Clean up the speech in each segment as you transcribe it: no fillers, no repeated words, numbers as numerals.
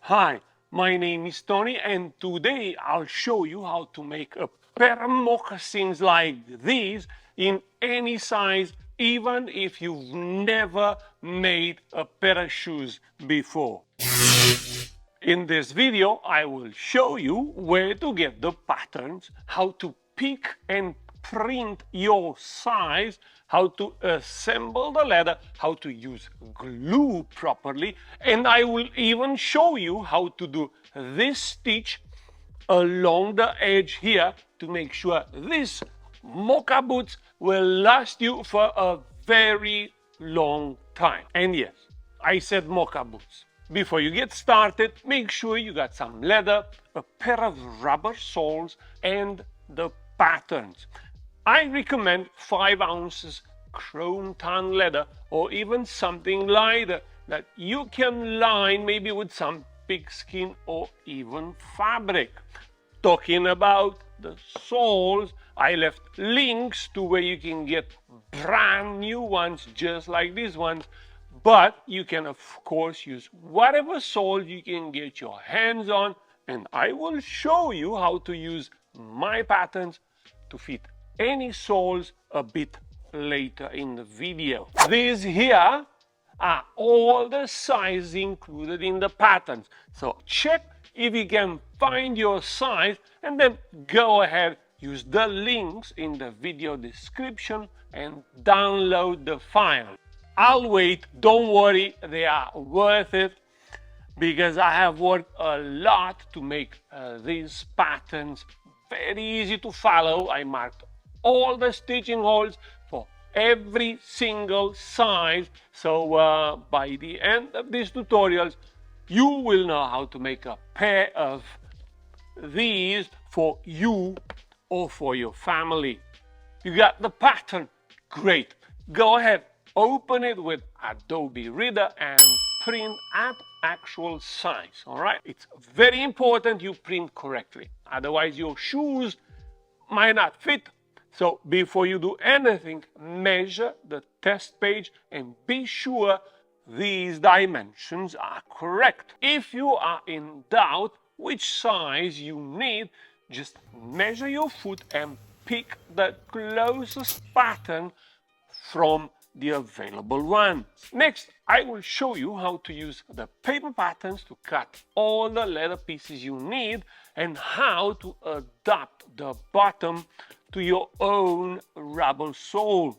Hi, my name is Tony and today I'll show you how to make a pair of moccasins like these in any size, even if you've never made a pair of shoes before. In this video, I will show you where to get the patterns, how to pick and print your size, how to assemble the leather, how to use glue properly, and I will even show you how to do this stitch along the edge here to make sure these mocha boots will last you for a very long time. And yes, I said mocha boots. Before you get started, make sure you got some leather, a pair of rubber soles, and the patterns. I recommend 5 ounces chrome tan leather or even something lighter that you can line maybe with some pigskin or even fabric. Talking about the soles, I left links to where you can get brand new ones just like these ones, but you can of course use whatever soles you can get your hands on, and I will show you how to use my patterns to fit any soles a bit later in the video. These here are all the sizes included in the patterns, so check if you can find your size and then go ahead, use the links in the video description and download the file. I'll wait, don't worry, they are worth it because I have worked a lot to make these patterns very easy to follow. I marked all the stitching holes for every single size, so by the end of these tutorials you will know how to make a pair of these for you or for your family. You got the pattern? Great. Go ahead, open it with Adobe Reader and print at actual size, all right? It's very important you print correctly, otherwise your shoes might not fit. So before you do anything, measure the test page and be sure these dimensions are correct. If you are in doubt which size you need, just measure your foot and pick the closest pattern from the available ones. Next, I will show you how to use the paper patterns to cut all the leather pieces you need and how to adapt the bottom to your own rubber soles.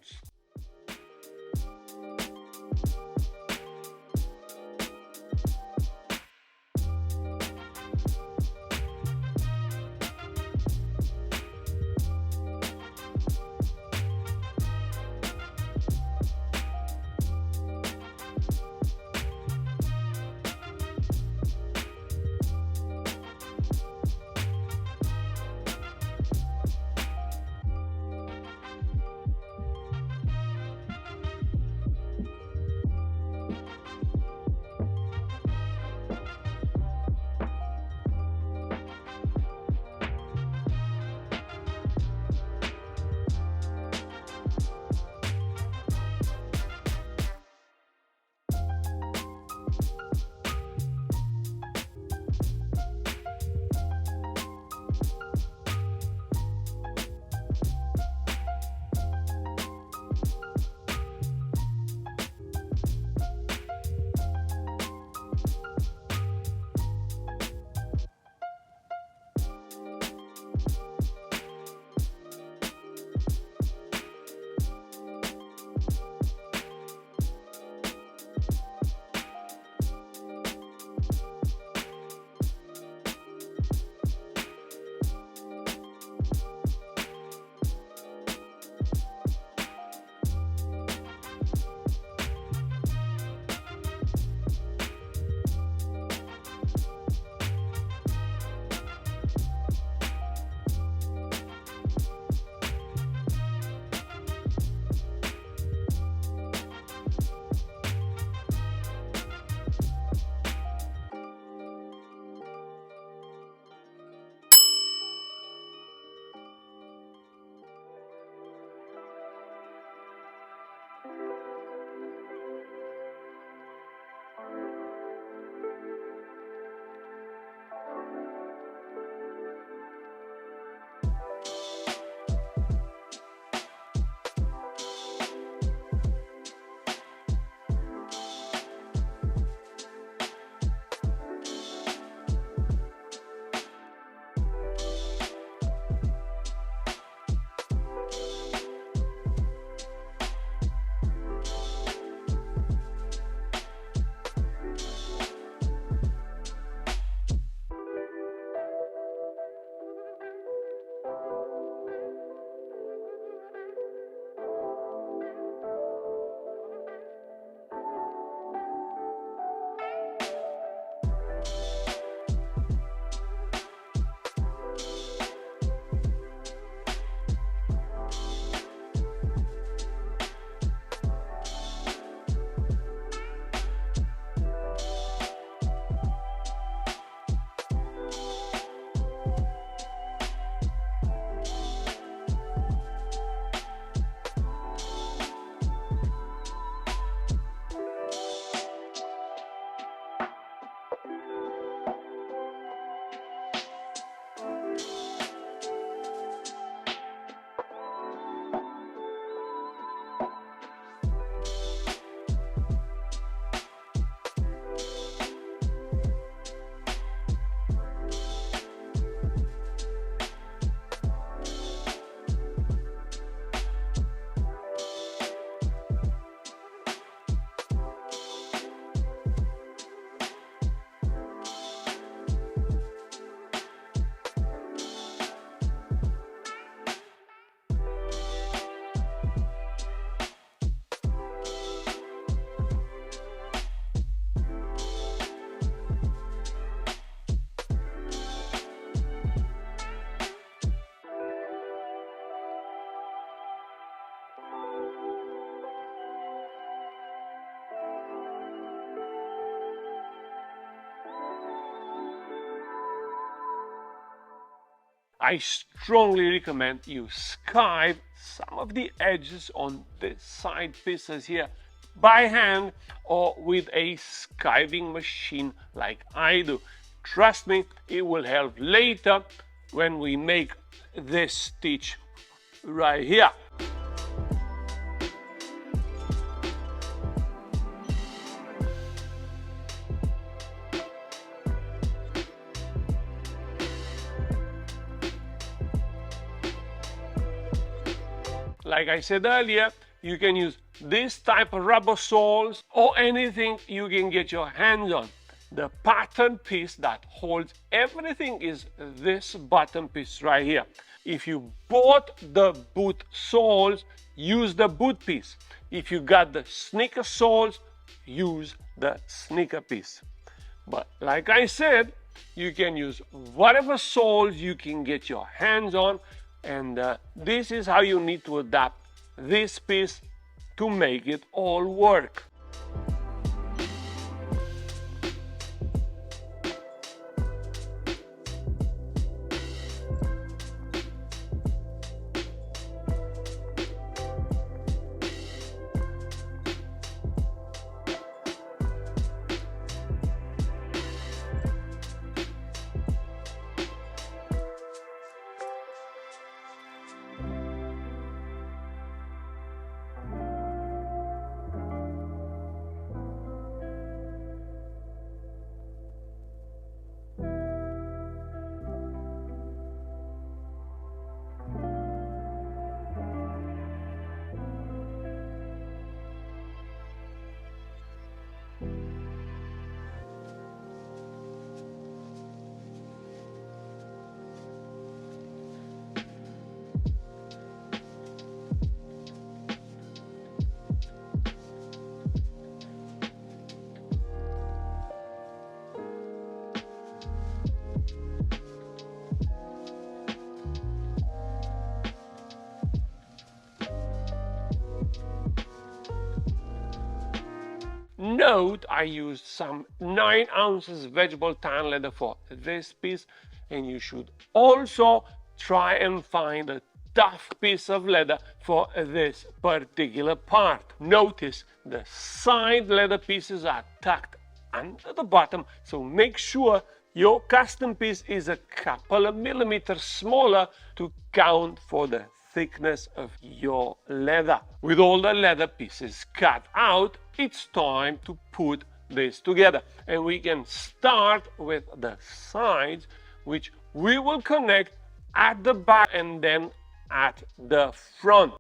I strongly recommend you skive some of the edges on the side pieces here by hand or with a skiving machine like I do. Trust me, it will help later when we make this stitch right here. Like I said earlier, you can use this type of rubber soles or anything you can get your hands on. The pattern piece that holds everything is this bottom piece right here. If you bought the boot soles, use the boot piece. If you got the sneaker soles, use the sneaker piece. But like I said, you can use whatever soles you can get your hands on, and this is how you need to adapt this piece to make it all work. Note, I used some 9 ounces vegetable tan leather for this piece, and you should also try and find a tough piece of leather for this particular part. Notice the side leather pieces are tucked under the bottom, so make sure your custom piece is a couple of millimeters smaller to count for the thickness of your leather. With all the leather pieces cut out, it's time to put this together, and we can start with the sides, which we will connect at the back and then at the front.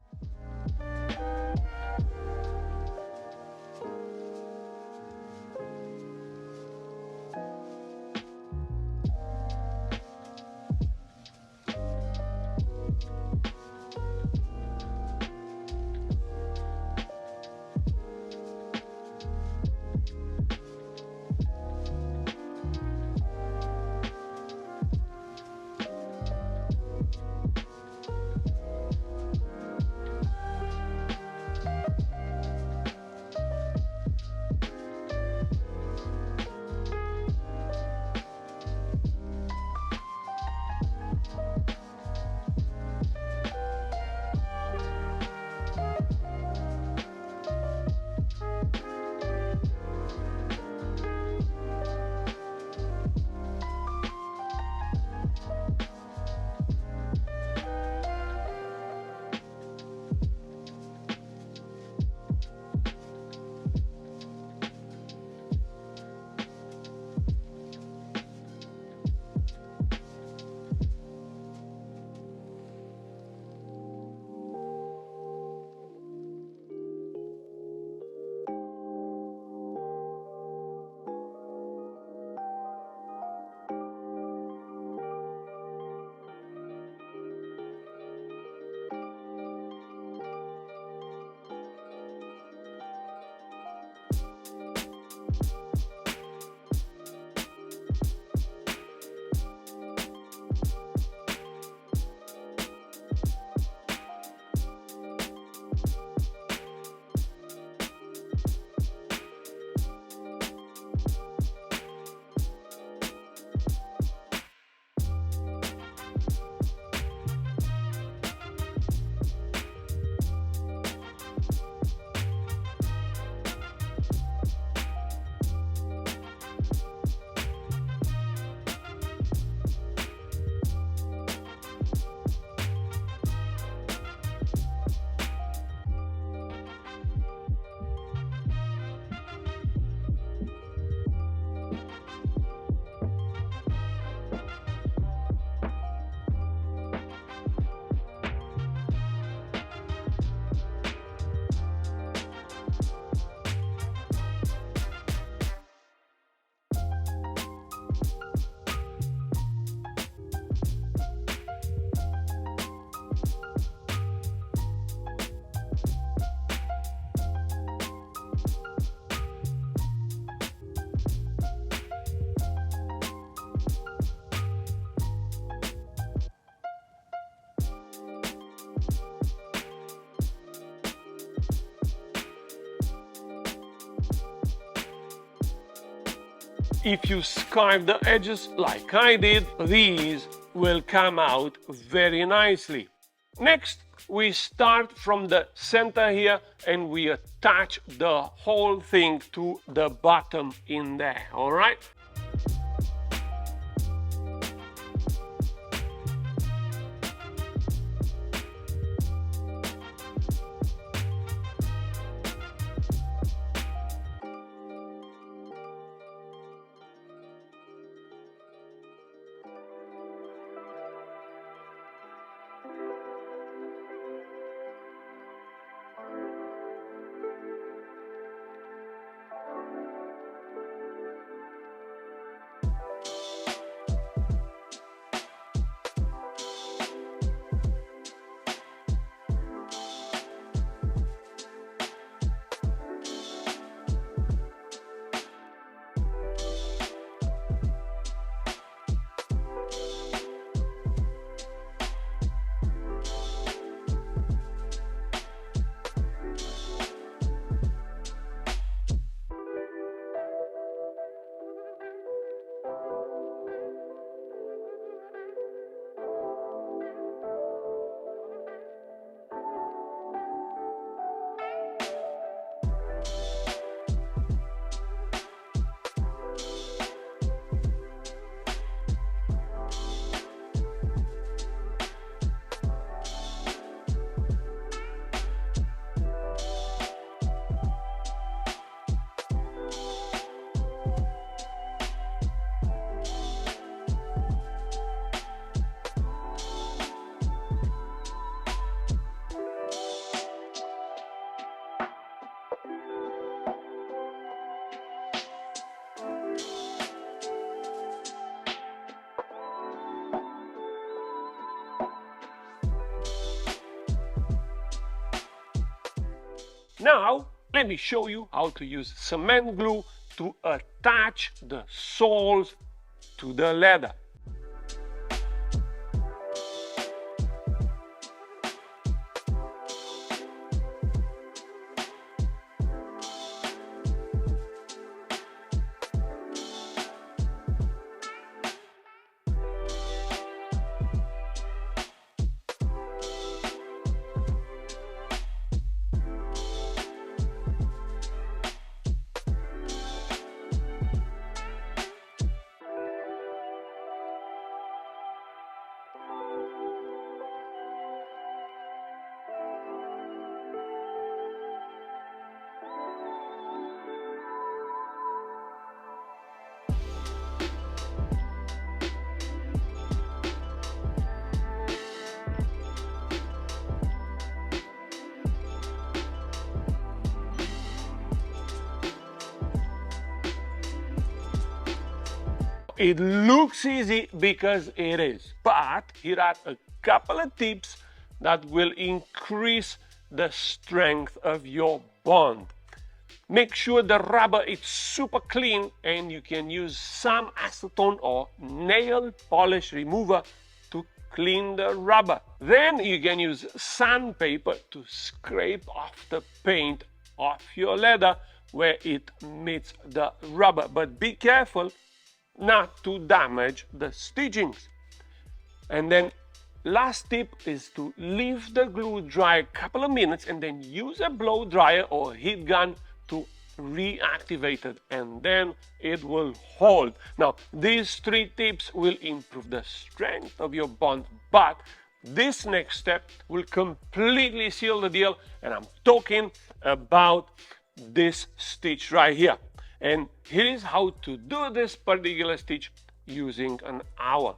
if you scarf the edges like I did, these will come out very nicely. Next, we start from the center here and we attach the whole thing to the bottom in there, all right? Now, let me show you how to use cement glue to attach the soles to the leather. It looks easy because it is, but here are a couple of tips that will increase the strength of your bond. Make sure the rubber is super clean and you can use some acetone or nail polish remover to clean the rubber. Then you can use sandpaper to scrape off the paint off your leather where it meets the rubber, but be careful not to damage the stitchings. And then last tip is to leave the glue dry a couple of minutes and then use a blow dryer or heat gun to reactivate it, and then it will hold. Now, these 3 tips will improve the strength of your bond, but this next step will completely seal the deal, and I'm talking about this stitch right here. And here is how to do this particular stitch using an awl.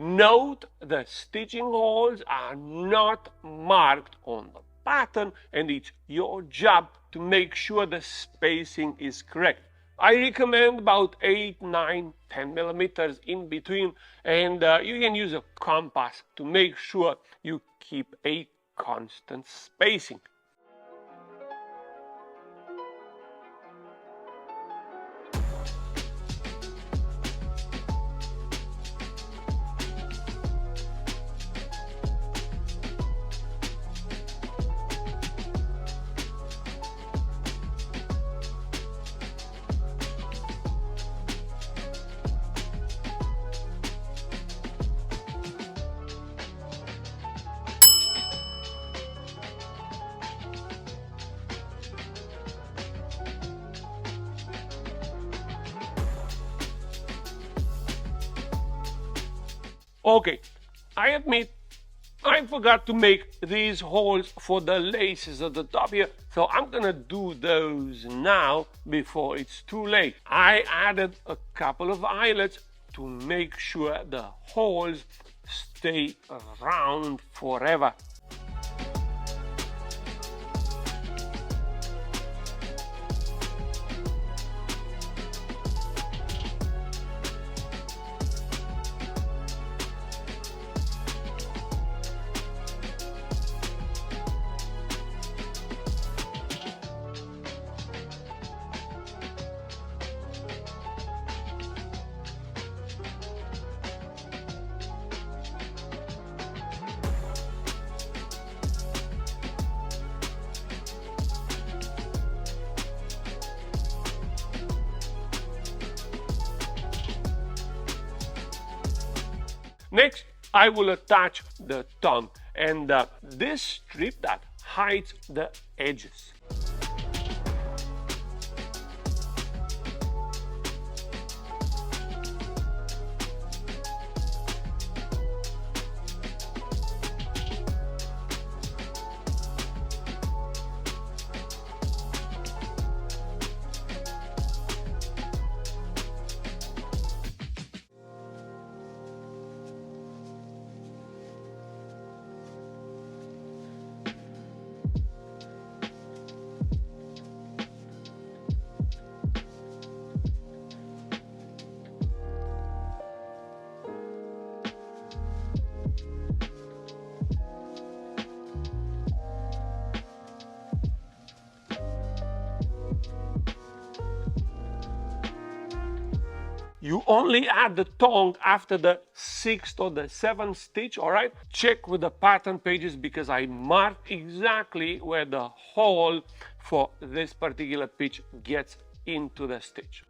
Note the stitching holes are not marked on the pattern, and it's your job to make sure the spacing is correct. I recommend about 8, 9, 10 millimeters in between, and you can use a compass to make sure you keep a constant spacing. Okay, I admit I forgot to make these holes for the laces at the top here, so I'm gonna do those now before it's too late. I added a couple of eyelets to make sure the holes stay round forever. Next, I will attach the tongue and this strip that hides the edges. You only add the tongue after the 6th or the 7th stitch, all right? Check with the pattern pages because I marked exactly where the hole for this particular pitch gets into the stitch.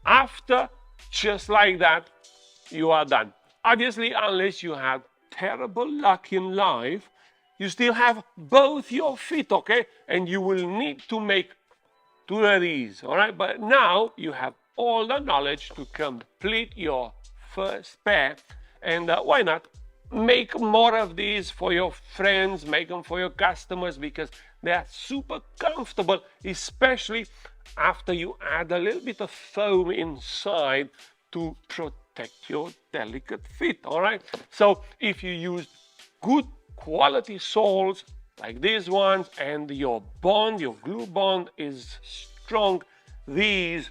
After, just like that, you are done. Obviously, unless you have terrible luck in life, you still have both your feet, okay? And you will need to make two of these, all right? But now you have all the knowledge to complete your first pair. And why not make more of these for your friends, make them for your customers, because they are super comfortable, especially after you add a little bit of foam inside to protect your delicate feet. All right, so if you use good quality soles like these ones and your bond, your glue bond is strong, these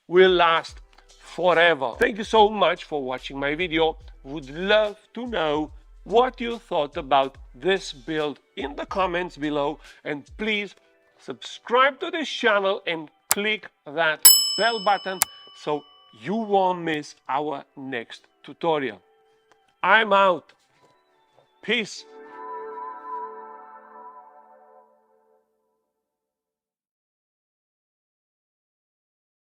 will last forever. Thank you so much for watching my video. Would love to know what you thought about this build in the comments below, and please subscribe to this channel and click that bell button so you won't miss our next tutorial. I'm out. Peace.